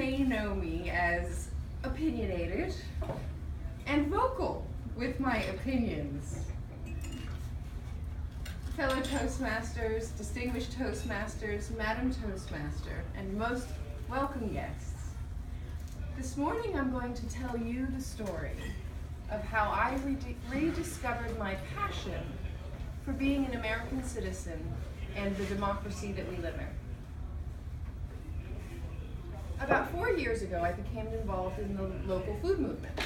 may know me as opinionated and vocal with my opinions. Fellow Toastmasters, distinguished Toastmasters, Madam Toastmaster, and most welcome guests. This morning I'm going to tell you the story of how I rediscovered my passion for being an American citizen and the democracy that we live in. About 4 years ago, I became involved in the local food movement.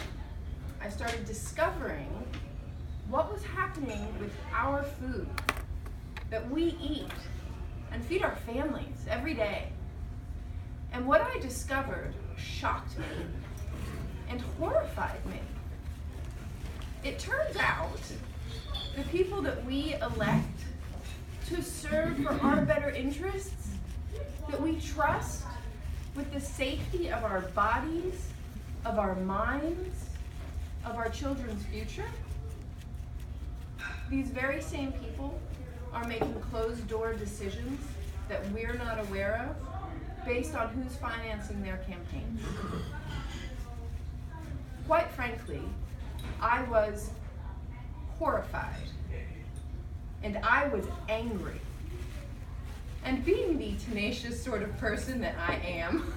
I started discovering what was happening with our food that we eat and feed our families every day. And what I discovered shocked me and horrified me. It turns out the people that we elect to serve for our better interests, that we trust with the safety of our bodies, of our minds, of our children's future, these very same people are making closed-door decisions that we're not aware of based on who's financing their campaigns. Quite frankly, I was horrified, and I was angry. And being the tenacious sort of person that I am,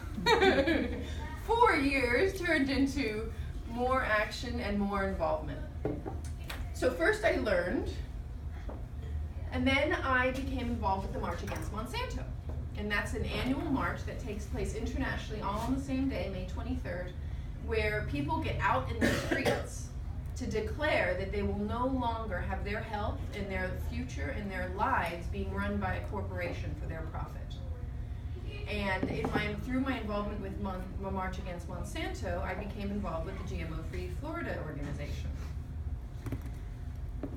4 years turned into more action and more involvement. So first I learned, and then I became involved with the March Against Monsanto. And that's an annual march that takes place internationally all on the same day, May 23rd, where people get out in the streets to declare that they will no longer have their health and their future and their lives being run by a corporation for their profit. And through my involvement with March Against Monsanto, I became involved with the GMO-Free Florida organization.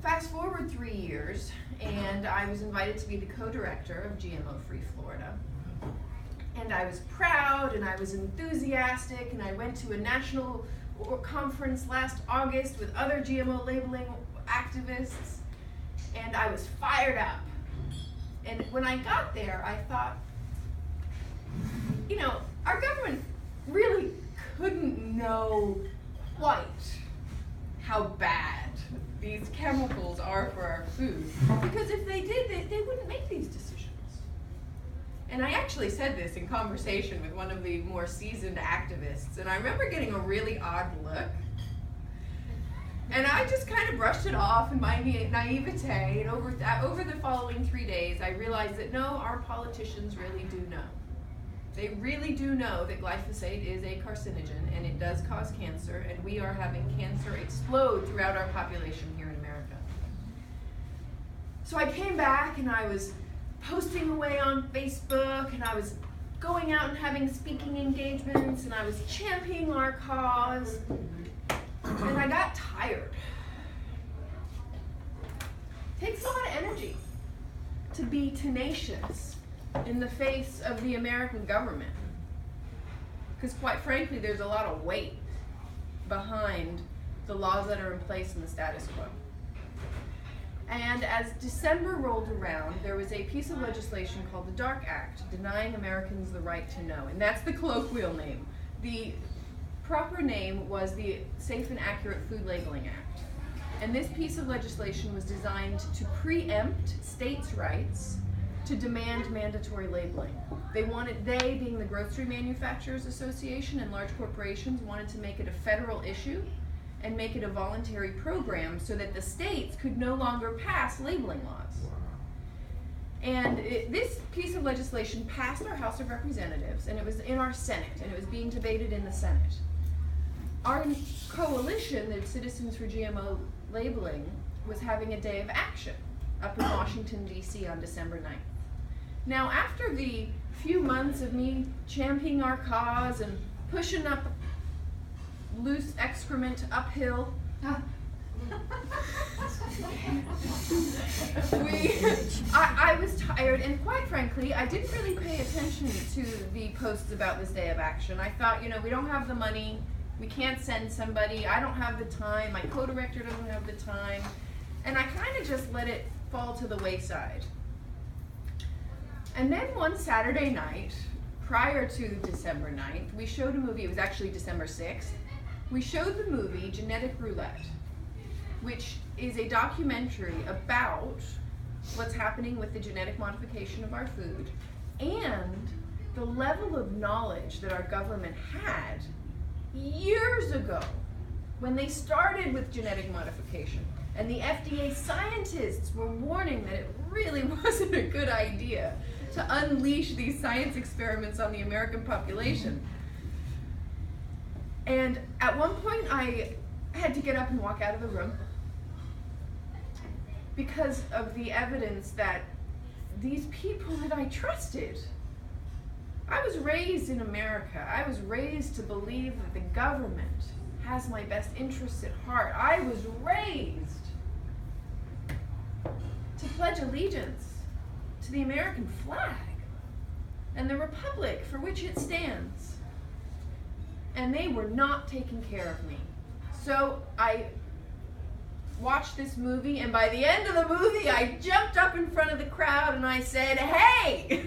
Fast forward 3 years, and I was invited to be the co-director of GMO-Free Florida. And I was proud, and I was enthusiastic, and I went to a national conference last August with other GMO labeling activists, and I was fired up. And when I got there, I thought, you know, our government really couldn't know quite how bad these chemicals are for our food, because if they did, they wouldn't make these decisions. And I actually said this in conversation with one of the more seasoned activists, and I remember getting a really odd look. And I just kind of brushed it off in my naivete, and over the following 3 days, I realized that no, our politicians really do know. They really do know that glyphosate is a carcinogen, and it does cause cancer, and we are having cancer explode throughout our population here in America. So I came back, and I was posting away on Facebook, and I was going out and having speaking engagements, and I was championing our cause, and I got tired. It takes a lot of energy to be tenacious in the face of the American government, because quite frankly, there's a lot of weight behind the laws that are in place in the status quo. And as December rolled around, there was a piece of legislation called the DARK Act, Denying Americans the Right to Know, and that's the colloquial name. The proper name was the Safe and Accurate Food Labeling Act. And this piece of legislation was designed to preempt states' rights to demand mandatory labeling. They, being the Grocery Manufacturers Association and large corporations, wanted to make it a federal issue and make it a voluntary program so that the states could no longer pass labeling laws. And this piece of legislation passed our House of Representatives, and it was in our Senate, and it was being debated in the Senate. Our coalition, the Citizens for GMO Labeling, was having a day of action up in Washington, D.C. on December 9th. Now, after the few months of me championing our cause and pushing up loose excrement uphill, I was tired, and quite frankly, I didn't really pay attention to the posts about this day of action. I thought, you know, we don't have the money, we can't send somebody, I don't have the time, my co-director doesn't have the time, and I kind of just let it fall to the wayside. And then one Saturday night, prior to December 9th, we showed a movie, it was actually December 6th. We showed the movie Genetic Roulette, which is a documentary about what's happening with the genetic modification of our food and the level of knowledge that our government had years ago when they started with genetic modification. And the FDA scientists were warning that it really wasn't a good idea to unleash these science experiments on the American population. And at one point I had to get up and walk out of the room because of the evidence that these people that I trusted. I was raised in America. I was raised to believe that the government has my best interests at heart. I was raised to pledge allegiance to the American flag and the republic for which it stands. And they were not taking care of me. So I watched this movie, and by the end of the movie, I jumped up in front of the crowd and I said, "Hey,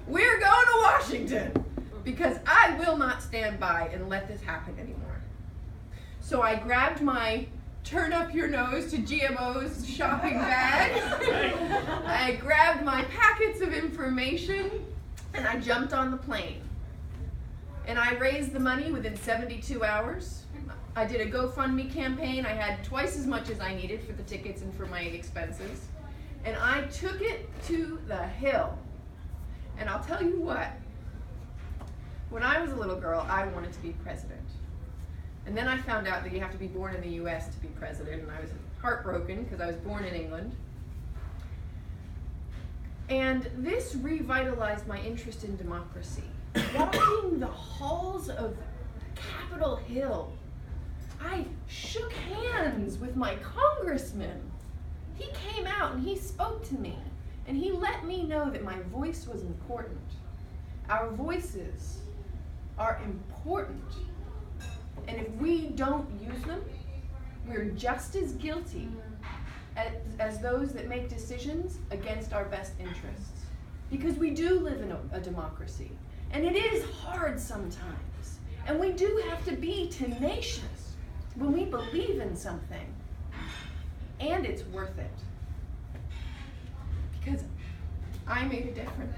we're going to Washington because I will not stand by and let this happen anymore." So I grabbed my turn up your nose to GMOs shopping bag. I grabbed my packets of information and I jumped on the plane. And I raised the money within 72 hours. I did a GoFundMe campaign. I had twice as much as I needed for the tickets and for my expenses. And I took it to the hill. And I'll tell you what, when I was a little girl, I wanted to be president. And then I found out that you have to be born in the US to be president, and I was heartbroken because I was born in England. And this revitalized my interest in democracy. Walking the halls of Capitol Hill, I shook hands with my congressman. He came out and he spoke to me, and he let me know that my voice was important. Our voices are important. And if we don't use them, we're just as guilty as those that make decisions against our best interests. Because we do live in a democracy. And it is hard sometimes. And we do have to be tenacious when we believe in something. And it's worth it. Because I made a difference.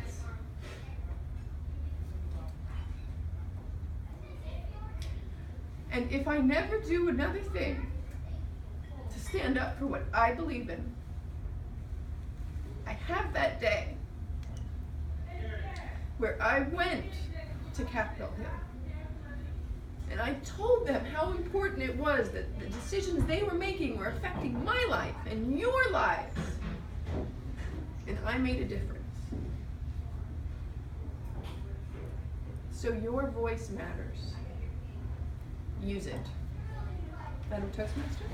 And if I never do another thing to stand up for what I believe in, I have that day where I went to Capitol Hill and I told them how important it was that the decisions they were making were affecting my life and your lives. And I made a difference. So your voice matters. Use it. Madam Toastmaster?